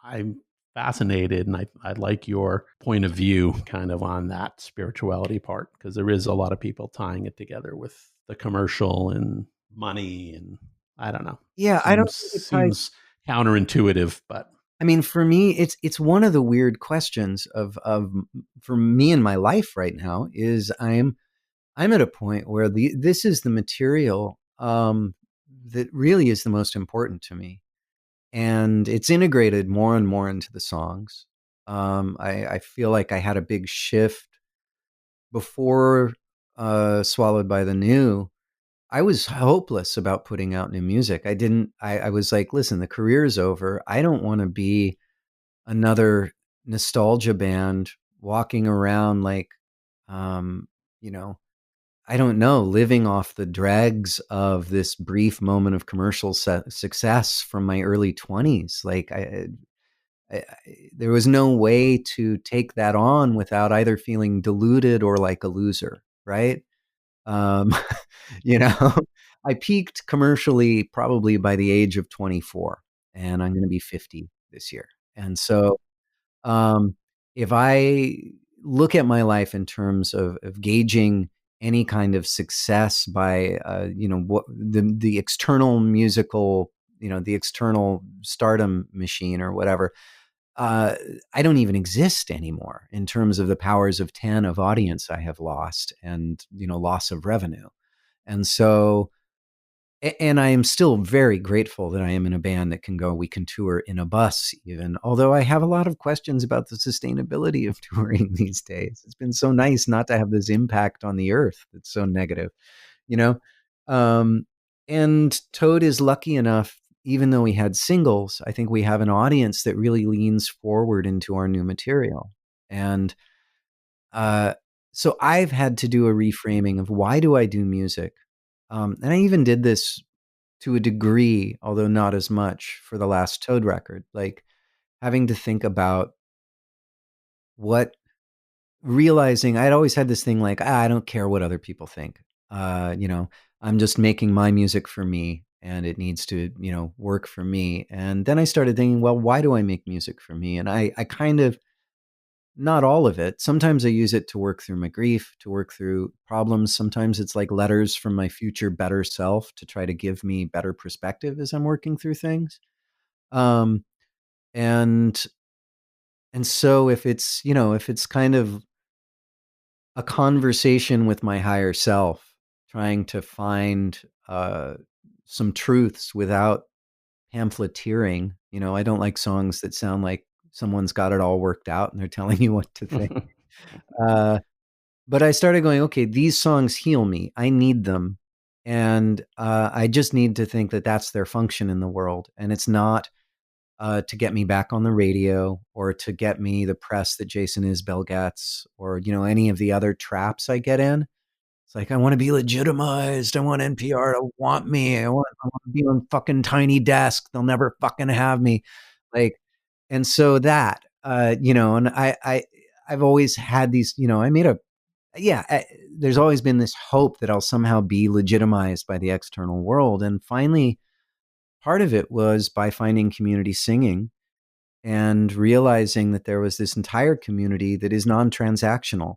S1: I'm fascinated, and I like your point of view kind of on that spirituality part, because there is a lot of people tying it together with the commercial and money, and I don't know,
S2: Yeah, I don't think it ties.
S1: seems counterintuitive, but
S2: I mean, for me, it's one of the weird questions of for me in my life right now is I'm at a point where this is the material, that really is the most important to me, and it's integrated more and more into the songs. I feel like I had a big shift before Swallowed by the New. I was hopeless about putting out new music. I was like, listen, the career's over. I don't want to be another nostalgia band walking around like, um, you know, I don't know, living off the dregs of this brief moment of commercial success from my early 20s. Like, there was no way to take that on without either feeling deluded or like a loser, right? Um, you know, I peaked commercially probably by the age of 24, and I'm going to be 50 this year. And so, um, if I look at my life in terms of gauging any kind of success by, what the external musical, the external stardom machine or whatever, uh, I don't even exist anymore in terms of the powers of 10 of audience I have lost, and, loss of revenue. And so, and I am still very grateful that I am in a band that can go, we can tour in a bus even, although I have a lot of questions about the sustainability of touring these days. It's been so nice not to have this impact on the earth that's so negative, you know? Um, and Toad is lucky enough, even though we had singles, I think we have an audience that really leans forward into our new material. And uh, so I've had to do a reframing of, why do I do music? And I even did this to a degree, although not as much, for the last Toad record, like having to think about what realizing I'd always had this thing like, I don't care what other people think. I'm just making my music for me and it needs to, work for me. And then I started thinking, well, why do I make music for me? And I kind of, not all of it. Sometimes I use it to work through my grief, to work through problems. Sometimes it's like letters from my future better self to try to give me better perspective as I'm working through things. Um, and and so if it's kind of a conversation with my higher self, trying to find some truths without pamphleteering. I don't like songs that sound like someone's got it all worked out and they're telling you what to think. Uh, but I started going, okay, these songs heal me. I need them. And I just need to think that that's their function in the world. And it's not to get me back on the radio or to get me the press that Jason Isbell gets or, any of the other traps I get in. It's like, I want to be legitimized. I want NPR to want me. I want to be on fucking Tiny Desk. They'll never fucking have me. Like, and so that, and I've always had these, I made a, yeah, there's always been this hope that I'll somehow be legitimized by the external world. And finally, part of it was by finding community singing and realizing that there was this entire community that is non-transactional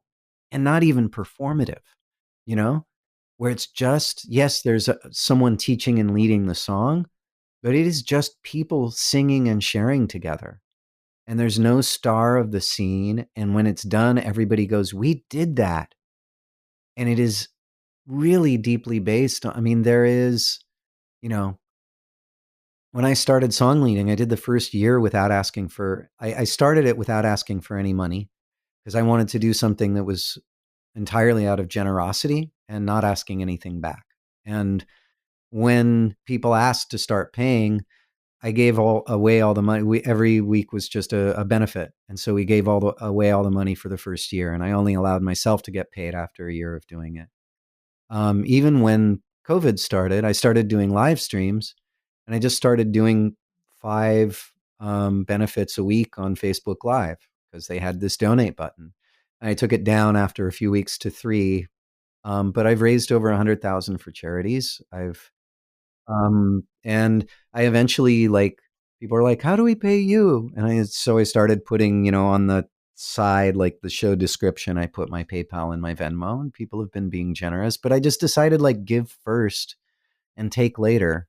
S2: and not even performative, you know, where it's just, yes, there's someone teaching and leading the song, but it is just people singing and sharing together. And there's no star of the scene. And when it's done, everybody goes, we did that. And it is really deeply based on, I mean, there is, you know, when I started song leading, I did the first year without asking for, I started it without asking for any money because I wanted to do something that was entirely out of generosity and not asking anything back. And when people asked to start paying, I gave away all the money. Every week was just a benefit. And so we gave away all the money for the first year. And I only allowed myself to get paid after a year of doing it. Even when COVID started, I started doing live streams and I just started doing 5 benefits a week on Facebook Live because they had this donate button. And I took it down after a few weeks to 3. But I've raised over 100,000 for charities. And I eventually people are like, how do we pay you? And so I started putting, on the side, like the show description, I put my PayPal and my Venmo, and people have been being generous, but I just decided give first and take later.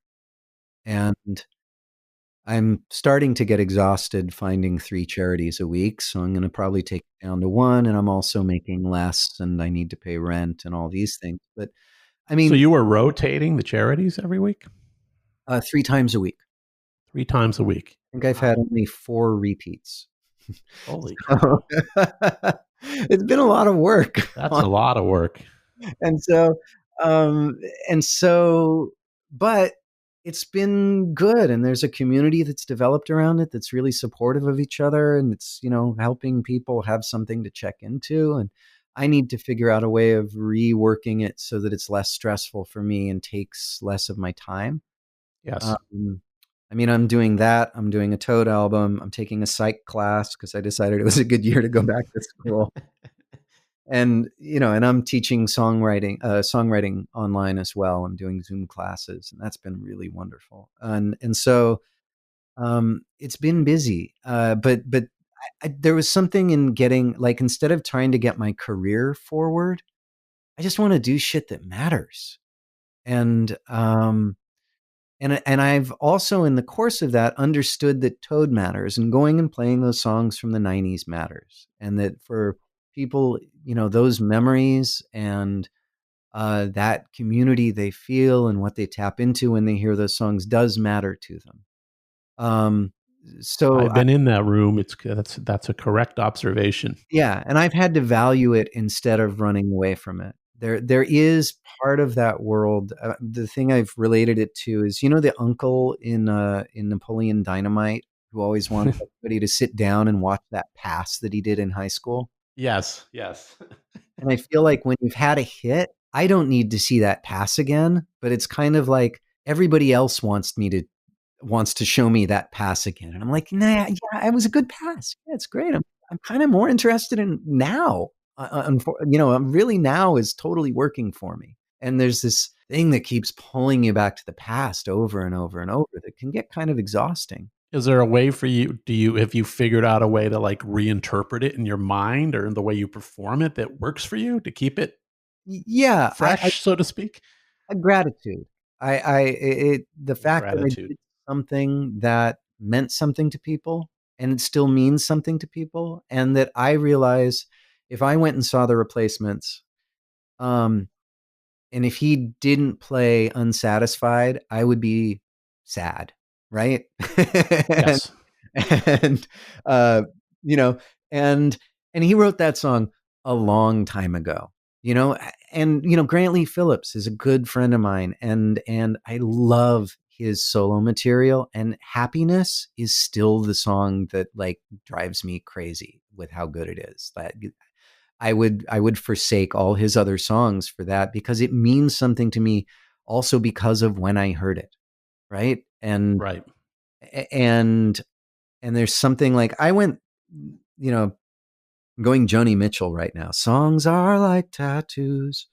S2: And I'm starting to get exhausted finding 3 charities a week. So I'm going to probably take it down to 1, and I'm also making less and I need to pay rent and all these things. But I mean,
S1: So you were rotating the charities every week?
S2: 3 times a week.
S1: 3 times a week.
S2: I think I've had only 4 repeats.
S1: Holy
S2: So, it's been a lot of work.
S1: That's a lot of work.
S2: And so, and so, but it's been good. And there's a community that's developed around it that's really supportive of each other. And it's, helping people have something to check into. And I need to figure out a way of reworking it so that it's less stressful for me and takes less of my time.
S1: Yes.
S2: I mean, I'm doing that. I'm doing a Toad album. I'm taking a psych class because I decided it was a good year to go back to school. And, and I'm teaching songwriting online as well. I'm doing Zoom classes, and that's been really wonderful. And so it's been busy. But there was something in getting, instead of trying to get my career forward, I just want to do shit that matters. And I've also, in the course of that, understood that Toad matters, and going and playing those songs from the 90s matters. And that for people, those memories and that community they feel and what they tap into when they hear those songs does matter to them. So
S1: I've been in that room. That's a correct observation.
S2: Yeah, and I've had to value it instead of running away from it. There is part of that world. The thing I've related it to is, the uncle in Napoleon Dynamite who always wants everybody to sit down and watch that pass that he did in high school.
S1: Yes, yes.
S2: And I feel like when you've had a hit, I don't need to see that pass again. But it's kind of like everybody else wants to show me that pass again, and I'm like, nah, yeah, it was a good pass. Yeah, it's great. I'm kind of more interested in now. really now is totally working for me. And there's this thing that keeps pulling you back to the past over and over and over that can get kind of exhausting.
S1: Is there a way for you? Have you figured out a way to like reinterpret it in your mind or in the way you perform it that works for you to keep it
S2: Yeah,
S1: fresh, so to speak?
S2: gratitude. The fact that I
S1: Gratitude.
S2: did something that meant something to people and it still means something to people, and that I realize if I went and saw the Replacements, um, and if he didn't play Unsatisfied, I would be sad, right? and
S1: Yes.
S2: and uh, you know, and and he wrote that song a long time ago, and Glen Phillips is a good friend of mine, and I love his solo material, and Happiness is still the song that like drives me crazy with how good it is. That I would forsake all his other songs for that because it means something to me also because of when I heard it, right?
S1: Right.
S2: And and there's something like I went, you know, going Joni Mitchell right now. Songs are like tattoos.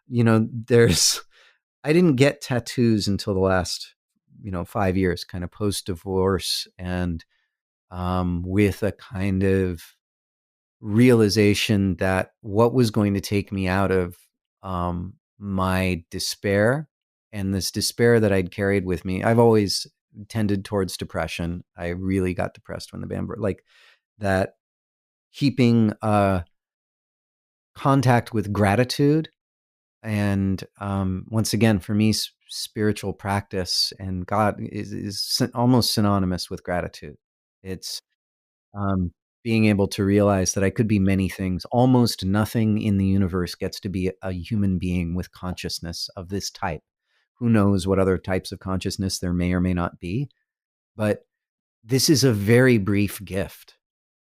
S2: There's I didn't get tattoos until the last, 5 years, kind of post divorce, and with a kind of realization that what was going to take me out of my despair, and this despair that I'd carried with me. I've always tended towards depression. I really got depressed when the band broke. Like that, keeping contact with gratitude, and once again, for me, spiritual practice and God is almost synonymous with gratitude. It's um, being able to realize that I could be many things. Almost nothing in the universe gets to be a human being with consciousness of this type. Who knows what other types of consciousness there may or may not be, but this is a very brief gift,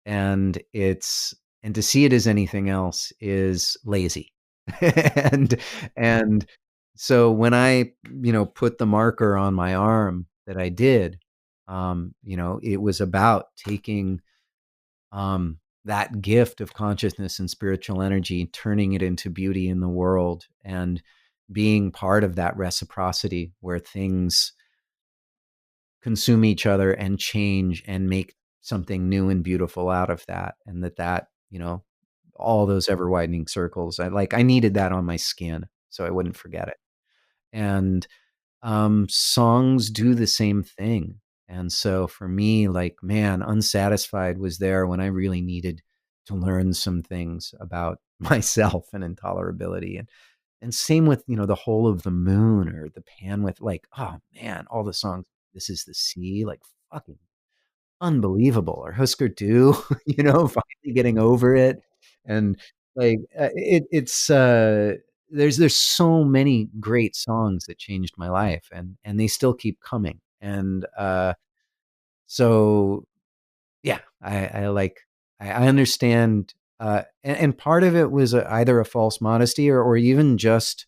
S2: and to see it as anything else is lazy. and and so when I, put the marker on my arm that I did, it was about taking that gift of consciousness and spiritual energy, turning it into beauty in the world, and being part of that reciprocity where things consume each other and change and make something new and beautiful out of that. And that, all those ever widening circles, I needed that on my skin so I wouldn't forget it. And songs do the same thing. And so for me, like, man, Unsatisfied was there when I really needed to learn some things about myself and intolerability. And same with, The Whole of the Moon, or The Pan with, like, oh man, all the songs, This Is the Sea, like fucking unbelievable. Or Husker Du, finally getting over it. And like there's so many great songs that changed my life, and they still keep coming. And so yeah, I understand, and part of it was either a false modesty, or even just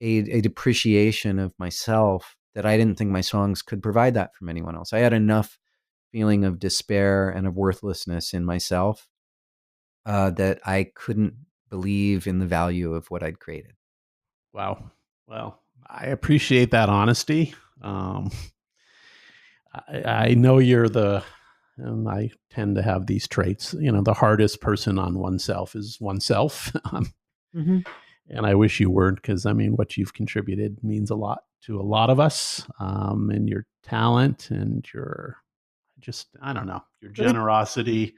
S2: a depreciation of myself, that I didn't think my songs could provide that from anyone else. I had enough feeling of despair and of worthlessness in myself, that I couldn't believe in the value of what I'd created.
S1: Wow. Well, I appreciate that honesty. Um, I know you're and I tend to have these traits. The hardest person on oneself is oneself.
S2: Mm-hmm.
S1: And I wish you weren't, because I mean, what you've contributed means a lot to a lot of us, and your talent and your just, I don't know, your
S2: But it,
S1: generosity.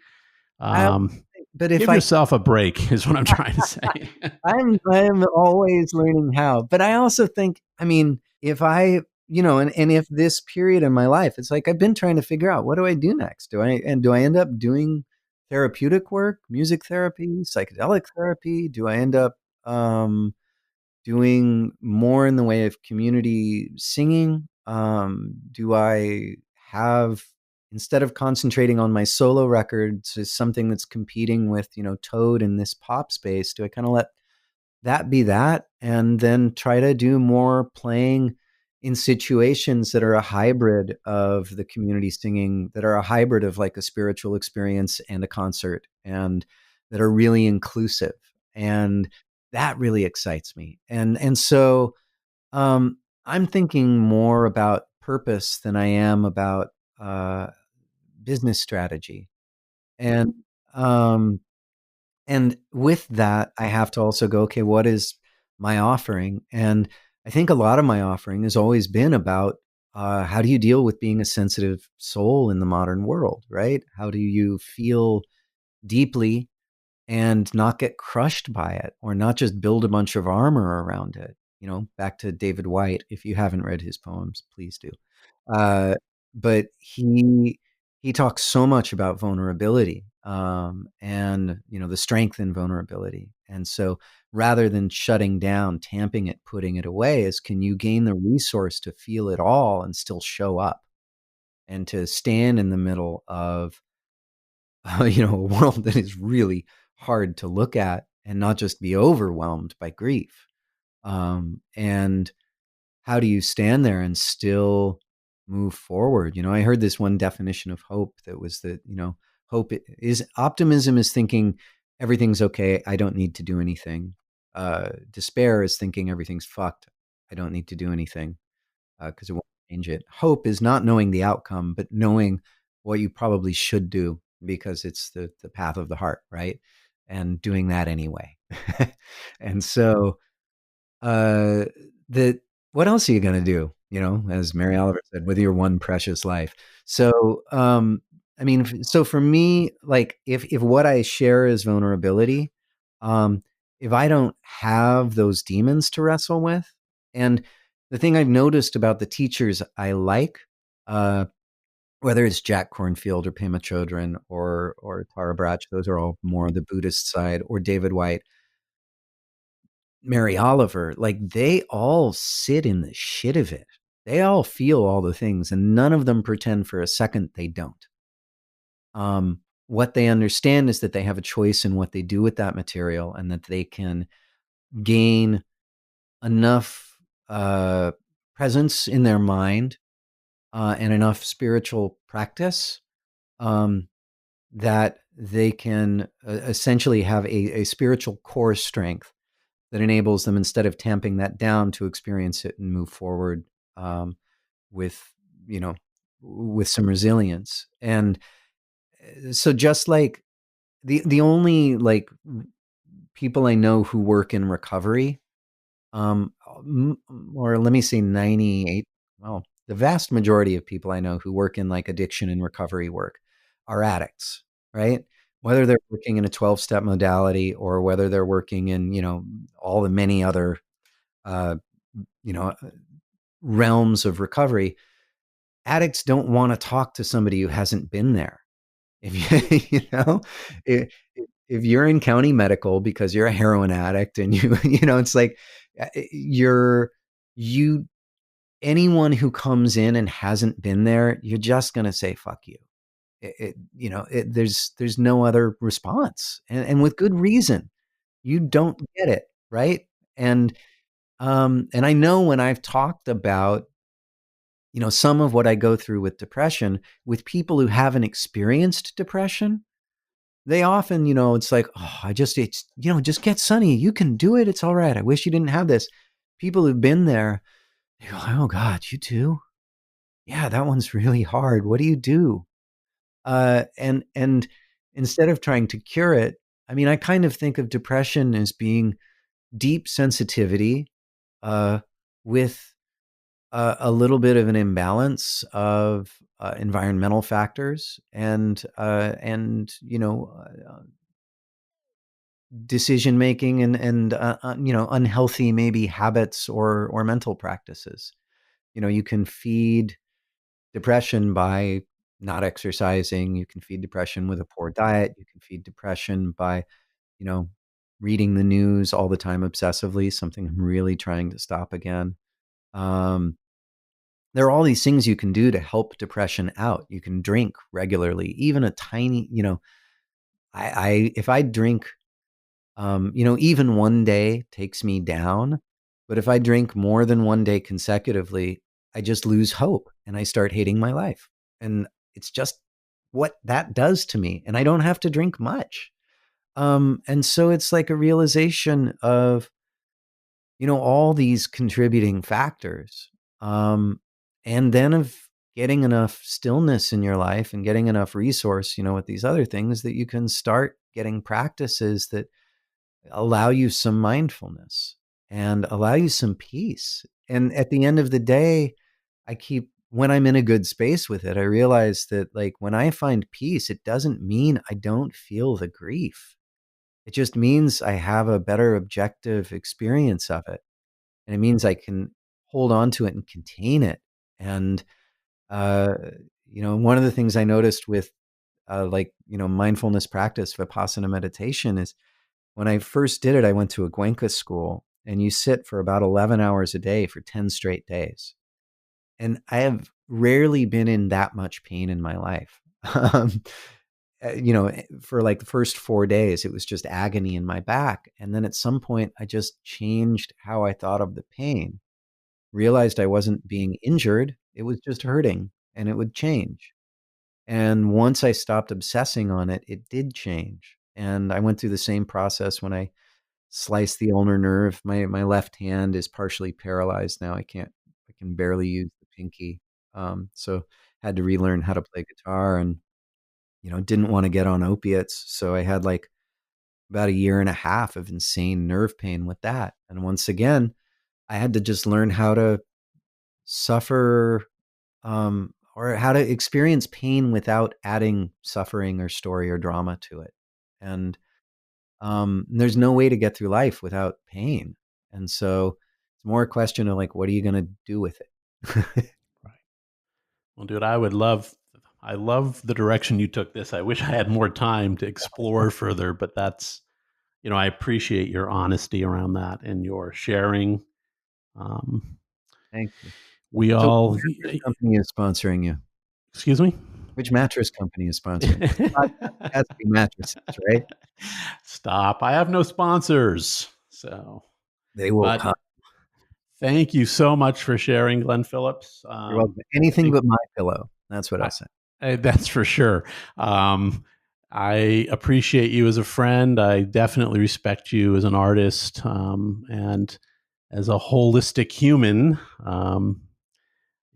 S2: I,
S1: Um,
S2: but if
S1: Give
S2: I
S1: yourself a break, is what I'm trying to say.
S2: I'm always learning how. But I also think, I mean, if I, and if this period in my life, it's like I've been trying to figure out, what do I do next? Do I end up doing therapeutic work, music therapy, psychedelic therapy? Do I end up doing more in the way of community singing? Do I have, instead of concentrating on my solo records as something that's competing with, Toad in this pop space, do I kind of let that be that, and then try to do more playing in situations that are a hybrid of the community singing, that are a hybrid of like a spiritual experience and a concert, and that are really inclusive? And that really excites me. And so I'm thinking more about purpose than I am about uh, business strategy. And um, and with that, I have to also go, okay, what is my offering? And I think a lot of my offering has always been about how do you deal with being a sensitive soul in the modern world, right? How do you feel deeply and not get crushed by it, or not just build a bunch of armor around it? Back to David White. If you haven't read his poems, please do. Uh, but he talks so much about vulnerability, and the strength in vulnerability. And so, rather than shutting down, tamping it, putting it away, is can you gain the resource to feel it all and still show up, and to stand in the middle of a world that is really hard to look at, and not just be overwhelmed by grief. And how do you stand there and still move forward? I heard this one definition of hope that was that, hope is optimism is thinking everything's okay, I don't need to do anything. Despair is thinking everything's fucked, I don't need to do anything, because it won't change it. Hope is not knowing the outcome, but knowing what you probably should do because it's the path of the heart, right? And doing that anyway. And so uh, that what else are you going to do? As Mary Oliver said, with your one precious life. So, I mean, so for me, like if what I share is vulnerability, um, if I don't have those demons to wrestle with, and the thing I've noticed about the teachers I like, uh, whether it's Jack Kornfield or Pema Chodron or Tara Brach, those are all more the Buddhist side, or David White, Mary Oliver, like they all sit in the shit of it. They all feel all the things, and none of them pretend for a second they don't. What they understand is that they have a choice in what they do with that material, and that they can gain enough presence in their mind, and enough spiritual practice, um, that they can essentially have a spiritual core strength that enables them, instead of tamping that down, to experience it and move forward, um, with you know with some resilience. And so, just like the only like people I know who work in recovery, or let me say 98, well, the vast majority of people I know who work in like addiction and recovery work are addicts, right? Whether they're working in a 12-step modality, or whether they're working in, all the many other, uh, you know, realms of recovery, addicts don't want to talk to somebody who hasn't been there. If you, if, if you're in county medical because you're a heroin addict, and it's like you're, you, anyone who comes in and hasn't been there, you're just going to say, fuck you. There's no other response, and with good reason. You don't get it. Right. And I know when I've talked about, some of what I go through with depression with people who haven't experienced depression, they often, it's like, oh, just get sunny. You can do it. It's all right. I wish you didn't have this. People who've been there, they go, oh God, you too? Yeah, that one's really hard. What do you do? And instead of trying to cure it, I mean, I kind of think of depression as being deep sensitivity, uh, with a little bit of an imbalance of environmental factors, and decision making, and unhealthy maybe habits or mental practices. You can feed depression by not exercising. You can feed depression with a poor diet. You can feed depression by you know reading the news all the time obsessively, something I'm really trying to stop again. um, there are all these things you can do to help depression out. You can drink regularly, even a tiny, I if I drink, even one day takes me down. But if I drink more than one day consecutively, I just lose hope and I start hating my life. And it's just what that does to me. And I don't have to drink much. And so it's like a realization of, all these contributing factors. And then of getting enough stillness in your life and getting enough resource, with these other things, that you can start getting practices that allow you some mindfulness and allow you some peace. And at the end of the day, when I'm in a good space with it, I realize that, like, when I find peace, it doesn't mean I don't feel the grief. It just means I have a better objective experience of it. And it means I can hold on to it and contain it. And, uh, one of the things I noticed with, mindfulness practice, Vipassana meditation, is when I first did it, I went to a Goenka school, and you sit for about 11 hours a day for 10 straight days. And I have rarely been in that much pain in my life. For like the first 4 days, it was just agony in my back. And then at some point, I just changed how I thought of the pain, realized I wasn't being injured. It was just hurting, and it would change. And once I stopped obsessing on it, it did change. And I went through the same process when I sliced the ulnar nerve. My left hand is partially paralyzed now. I can barely use the pinky. So had to relearn how to play guitar, and didn't want to get on opiates. So I had like about a year and a half of insane nerve pain with that. And once again, I had to just learn how to suffer, or how to experience pain without adding suffering or story or drama to it. And there's no way to get through life without pain. And so it's more a question of, like, what are you going to do with it?
S1: Right. Well, dude, I love the direction you took this. I wish I had more time to explore further, but that's, I appreciate your honesty around that and your sharing.
S2: Thank you.
S1: We
S2: So
S1: all.
S2: which company is sponsoring you?
S1: Excuse me?
S2: Which mattress company is sponsoring you? It has to be mattresses, right?
S1: Stop. I have no sponsors. So
S2: They will come.
S1: Thank you so much for sharing, Glen Phillips.
S2: You're welcome. Anything but my pillow. That's what I'll say.
S1: That's for sure. I appreciate you as a friend. I definitely respect you as an artist, and as a holistic human.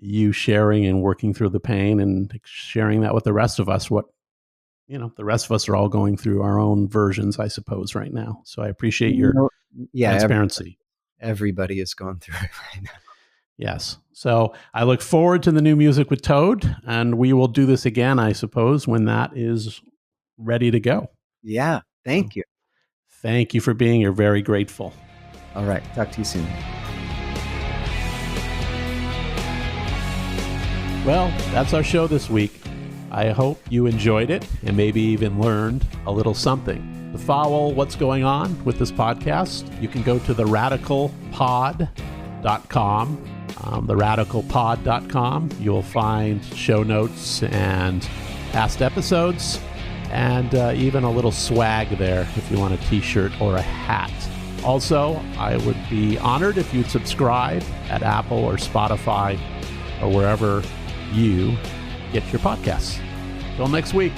S1: You sharing and working through the pain and sharing that with the rest of us. The rest of us are all going through our own versions, I suppose, right now. So I appreciate your transparency.
S2: Everybody is going through it right now.
S1: Yes. So I look forward to the new music with Toad, and we will do this again, I suppose, when that is ready to go.
S2: Yeah. Thank you.
S1: Thank you for being here. Very grateful.
S2: All right. Talk to you soon.
S1: Well, that's our show this week. I hope you enjoyed it and maybe even learned a little something. To follow what's going on with this podcast, you can go to theradicalpod.com. Theradicalpod.com. You'll find show notes and past episodes, and even a little swag there if you want a t-shirt or a hat. Also, I would be honored if you'd subscribe at Apple or Spotify or wherever you get your podcasts. Till next week.